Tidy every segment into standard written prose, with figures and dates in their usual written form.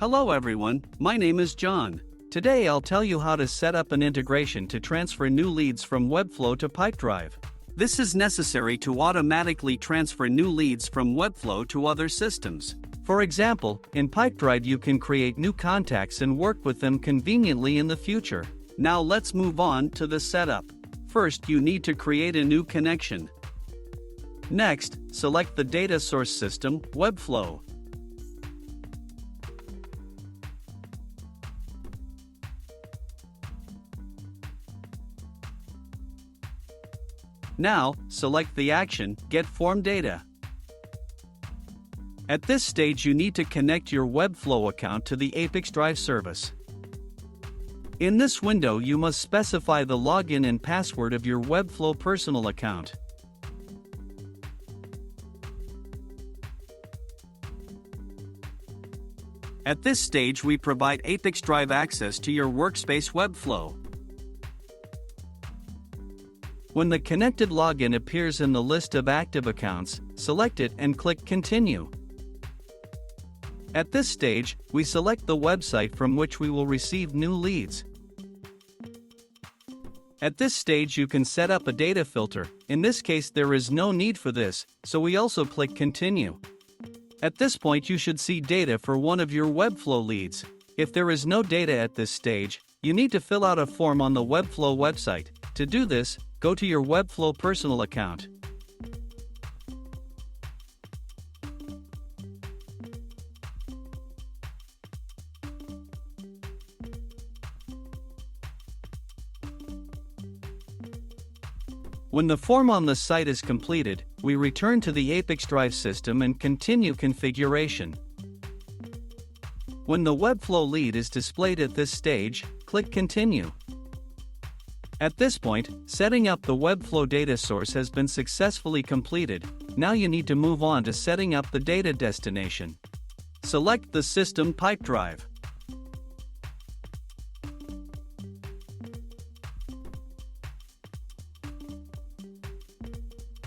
Hello everyone, my name is John. Today I'll tell you how to set up an integration to transfer new leads from Webflow to Pipedrive. This is necessary to automatically transfer new leads from Webflow to other systems. For example, in Pipedrive you can create new contacts and work with them conveniently in the future. Now let's move on to the setup. First, you need to create a new connection. Next, select the data source system, Webflow. Now, select the action, Get Form Data. At this stage you need to connect your Webflow account to the ApiX-Drive service. In this window you must specify the login and password of your Webflow personal account. At this stage we provide ApiX-Drive access to your workspace Webflow. When the connected login appears in the list of active accounts, select it and click Continue. At this stage, we select the website from which we will receive new leads. At this stage you can set up a data filter. In this case there is no need for this, so we also click Continue. At this point you should see data for one of your Webflow leads. If there is no data at this stage, you need to fill out a form on the Webflow website. To do this, go to your Webflow personal account. When the form on the site is completed, we return to the ApiX-Drive system and continue configuration. When the Webflow lead is displayed at this stage, click Continue. At this point, setting up the Webflow data source has been successfully completed. Now you need to move on to setting up the data destination. Select the system Pipedrive.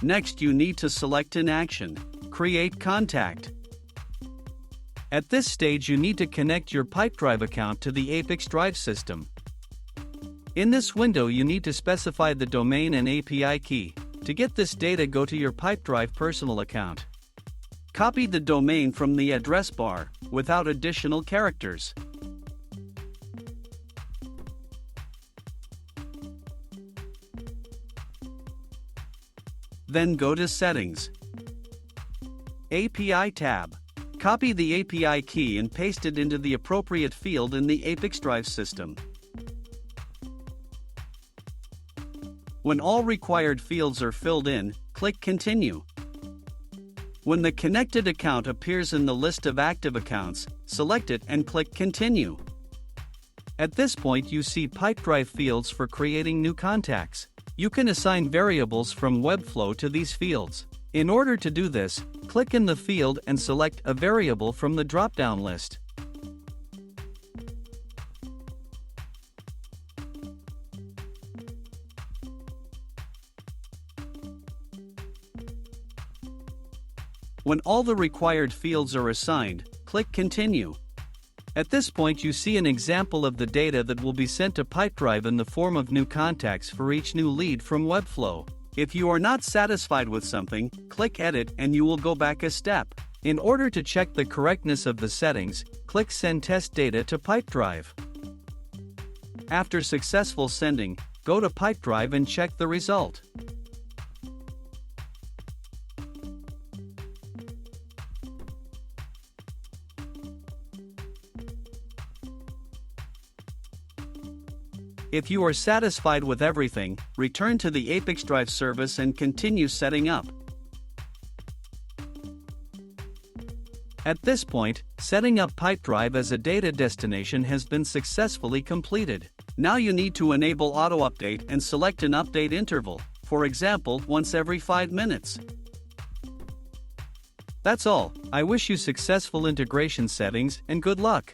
Next you need to select an action, Create Contact. At this stage you need to connect your Pipedrive account to the ApiX-Drive system. In this window you need to specify the domain and API key. To get this data, go to your Pipedrive personal account. Copy the domain from the address bar, without additional characters. Then go to Settings. API tab. Copy the API key and paste it into the appropriate field in the ApiX-Drive system. When all required fields are filled in, click Continue. When the connected account appears in the list of active accounts, select it and click Continue. At this point you see Pipedrive fields for creating new contacts. You can assign variables from Webflow to these fields. In order to do this, click in the field and select a variable from the drop-down list. When all the required fields are assigned, click Continue. At this point you see an example of the data that will be sent to Pipedrive in the form of new contacts for each new lead from Webflow. If you are not satisfied with something, click Edit and you will go back a step. In order to check the correctness of the settings, click Send Test Data to Pipedrive. After successful sending, go to Pipedrive and check the result. If you are satisfied with everything, return to the ApiX-Drive service and continue setting up. At this point, setting up Pipedrive as a data destination has been successfully completed. Now you need to enable auto-update and select an update interval, for example, once every 5 minutes. That's all. I wish you successful integration settings and good luck.